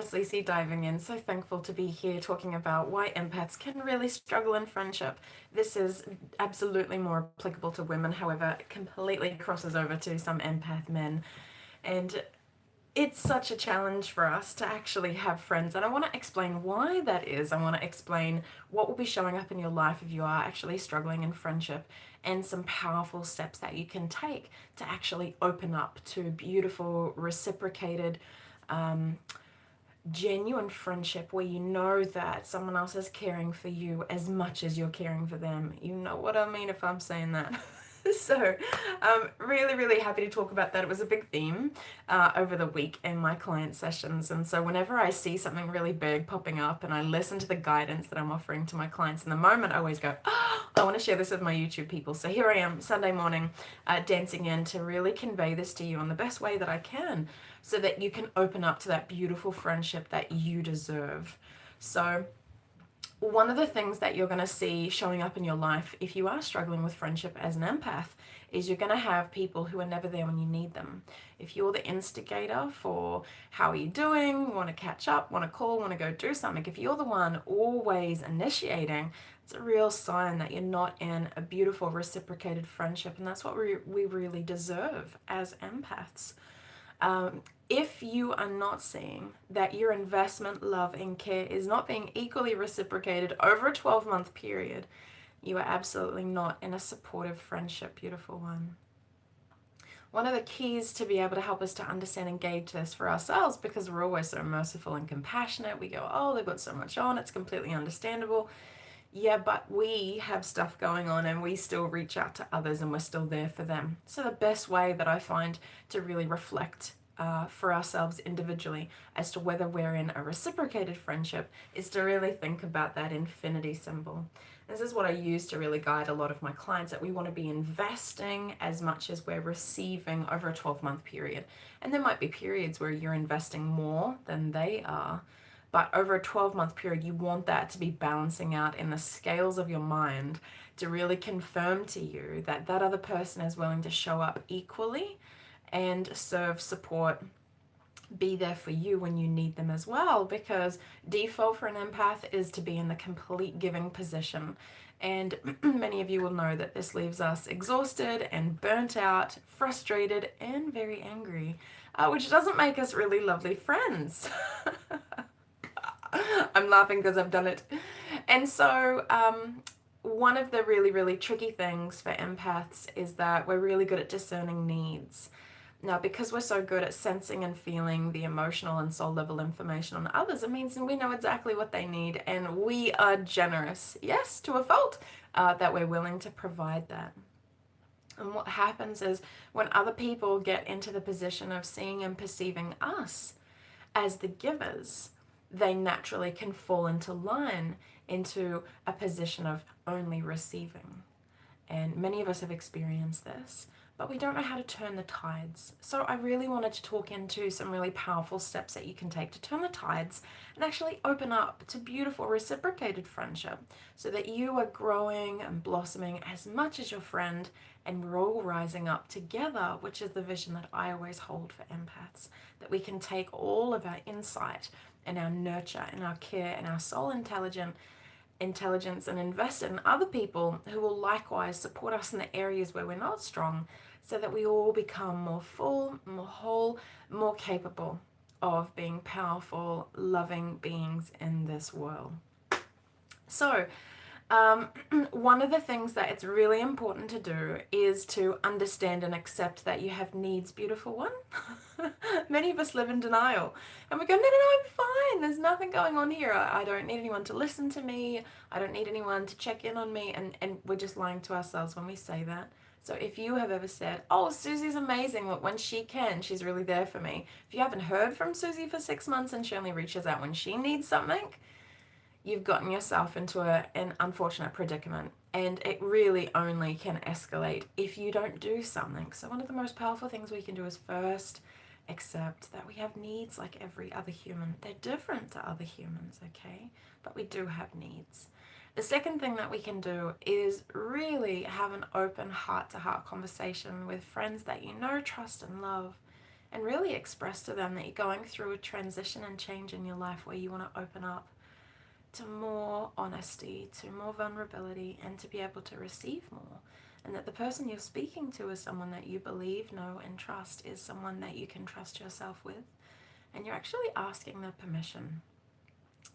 it's Lysa diving in. So thankful to be here talking about why empaths can really struggle in friendship. This is absolutely more applicable to women, however, it completely crosses over to some empath men. And it's such a challenge for us to actually have friends, and I want to explain why that is. I want to explain what will be showing up in your life if you are actually struggling in friendship, and some powerful steps that you can take to actually open up to beautiful, reciprocated, genuine friendship where you know that someone else is caring for you as much as you're caring for them. You know what I mean if I'm saying that. So really, really happy to talk about that. It was a big theme over the week in my client sessions. And so whenever I see something really big popping up and I listen to the guidance that I'm offering to my clients in the moment, I always go, oh, I want to share this with my YouTube people. So here I am Sunday morning dancing in to really convey this to you in the best way that I can, so that you can open up to that beautiful friendship that you deserve. So one of the things that you're going to see showing up in your life if you are struggling with friendship as an empath is you're going to have people who are never there when you need them. If you're the instigator for how are you doing, want to catch up, want to call, want to go do something, if you're the one always initiating, it's a real sign that you're not in a beautiful reciprocated friendship, and that's what we really deserve as empaths. If you are not seeing that your investment, love, and care is not being equally reciprocated over a 12-month period, you are absolutely not in a supportive friendship, beautiful one. One of the keys to be able to help us to understand and gauge this for ourselves, because we're always so merciful and compassionate, we go, oh, they've got so much on, it's completely understandable. Yeah, but we have stuff going on and we still reach out to others and we're still there for them. So the best way that I find to really reflect for ourselves individually as to whether we're in a reciprocated friendship is to really think about that infinity symbol. This is what I use to really guide a lot of my clients, that we want to be investing as much as we're receiving over a 12-month period. And there might be periods where you're investing more than they are, but over a 12-month period, you want that to be balancing out in the scales of your mind to really confirm to you that that other person is willing to show up equally and serve, support, be there for you when you need them as well, because default for an empath is to be in the complete giving position. And many of you will know that this leaves us exhausted and burnt out, frustrated, and very angry, which doesn't make us really lovely friends. I'm laughing because I've done it. And so one of the really, really tricky things for empaths is that we're really good at discerning needs. Now, because we're so good at sensing and feeling the emotional and soul level information on others, it means we know exactly what they need, and we are generous, yes, to a fault, that we're willing to provide that. And what happens is when other people get into the position of seeing and perceiving us as the givers, they naturally can fall into line into a position of only receiving. And many of us have experienced this, but we don't know how to turn the tides. So I really wanted to talk into some really powerful steps that you can take to turn the tides and actually open up to beautiful reciprocated friendship, so that you are growing and blossoming as much as your friend, and we're all rising up together, which is the vision that I always hold for empaths, that we can take all of our insight and our nurture and our care and our soul intelligence and invest in other people who will likewise support us in the areas where we're not strong, so that we all become more full, more whole, more capable of being powerful, loving beings in this world. So one of the things that it's really important to do is to understand and accept that you have needs, beautiful one. Many of us live in denial and we go, no, I'm fine. There's nothing going on here. I don't need anyone to listen to me. I don't need anyone to check in on me. And we're just lying to ourselves when we say that. So if you have ever said, oh, Susie's amazing, when she can, she's really there for me. If you haven't heard from Susie for 6 months and she only reaches out when she needs something, you've gotten yourself into an unfortunate predicament, and it really only can escalate if you don't do something. So one of the most powerful things we can do is first accept that we have needs like every other human. They're different to other humans, okay? But we do have needs. The second thing that we can do is really have an open heart-to-heart conversation with friends that you know, trust, and love, and really express to them that you're going through a transition and change in your life where you want to open up to more honesty, to more vulnerability, and to be able to receive more. And that the person you're speaking to is someone that you believe, know, and trust is someone that you can trust yourself with. And you're actually asking their permission.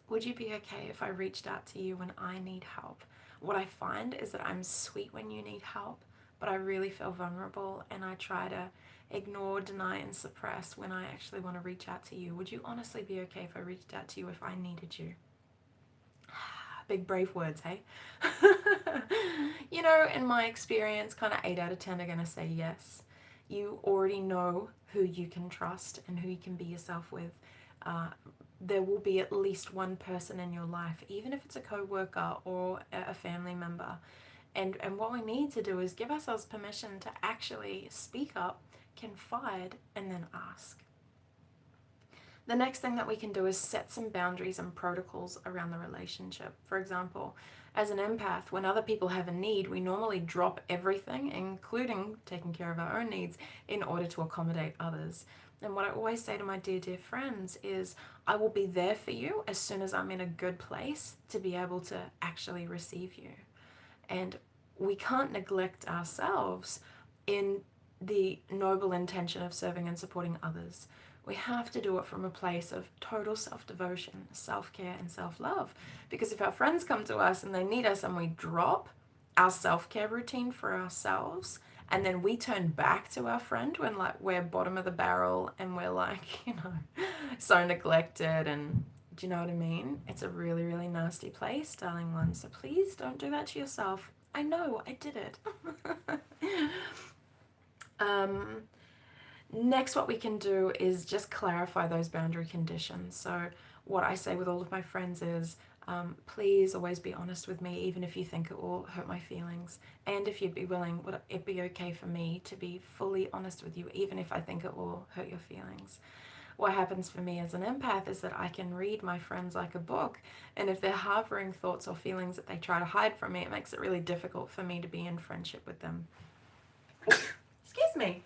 Would you be okay if I reached out to you when I need help? What I find is that I'm sweet when you need help, but I really feel vulnerable, and I try to ignore, deny, and suppress when I actually want to reach out to you. Would you honestly be okay if I reached out to you if I needed you? Big brave words, hey? You know, in my experience, kind of 8 out of 10 are going to say yes. You already know who you can trust and who you can be yourself with. There will be at least one person in your life, even if it's a co-worker or a family member. And what we need to do is give ourselves permission to actually speak up, confide, and then ask. The next thing that we can do is set some boundaries and protocols around the relationship. For example, as an empath, when other people have a need, we normally drop everything, including taking care of our own needs, in order to accommodate others. And what I always say to my dear, dear friends is, I will be there for you as soon as I'm in a good place to be able to actually receive you. And we can't neglect ourselves in the noble intention of serving and supporting others. We have to do it from a place of total self-devotion, self-care, and self-love. Because if our friends come to us and they need us and we drop our self-care routine for ourselves, and then we turn back to our friend when like we're bottom of the barrel and we're like, you know, so neglected, and do you know what I mean? It's a really, really nasty place, darling one. So please don't do that to yourself. I know, I did it. Next, what we can do is just clarify those boundary conditions. So what I say with all of my friends is, please always be honest with me, even if you think it will hurt my feelings. And if you'd be willing, would it be okay for me to be fully honest with you, even if I think it will hurt your feelings? What happens for me as an empath is that I can read my friends like a book, and if they're harboring thoughts or feelings that they try to hide from me, it makes it really difficult for me to be in friendship with them. Excuse me.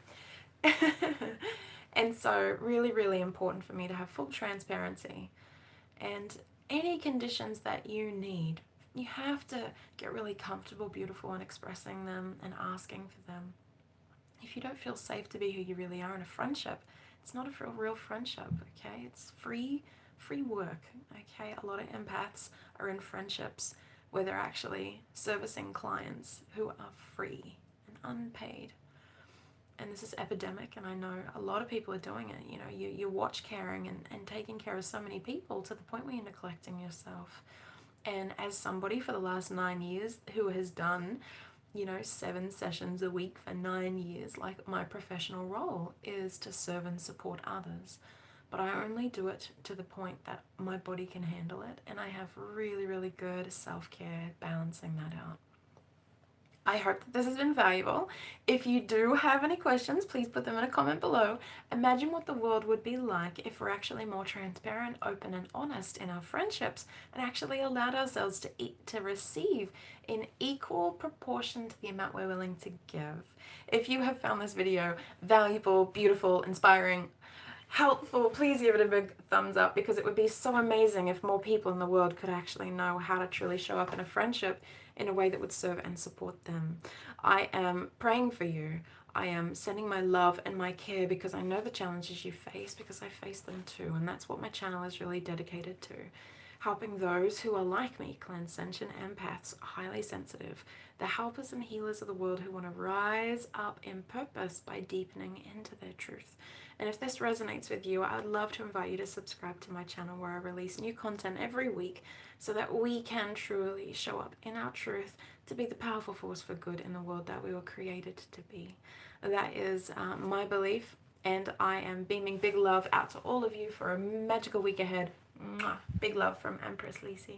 And so really, really important for me to have full transparency. And any conditions that you need, you have to get really comfortable, beautiful, in expressing them and asking for them. If you don't feel safe to be who you really are in a friendship, it's not a real friendship, okay? It's free work, okay? A lot of empaths are in friendships where they're actually servicing clients who are free and unpaid. And this is epidemic, and I know a lot of people are doing it. You know, you watch caring and taking care of so many people to the point where you're neglecting yourself. And as somebody for the last 9 years who has done, you know, 7 sessions a week for 9 years, like my professional role is to serve and support others. But I only do it to the point that my body can handle it, and I have really, really good self-care balancing that out. I hope that this has been valuable. If you do have any questions, please put them in a comment below. Imagine what the world would be like if we're actually more transparent, open, and honest in our friendships, and actually allowed ourselves to receive in equal proportion to the amount we're willing to give. If you have found this video valuable, beautiful, inspiring, helpful, please give it a big thumbs up, because it would be so amazing if more people in the world could actually know how to truly show up in a friendship in a way that would serve and support them. I am praying for you. I am sending my love and my care, because I know the challenges you face, because I face them too, and that's what my channel is really dedicated to. Helping those who are like me, clairsentient empaths, highly sensitive, the helpers and healers of the world who want to rise up in purpose by deepening into their truth. And if this resonates with you, I would love to invite you to subscribe to my channel, where I release new content every week, so that we can truly show up in our truth to be the powerful force for good in the world that we were created to be. That is my belief, and I am beaming big love out to all of you for a magical week ahead. Mwah. Big love from Empress Lysa.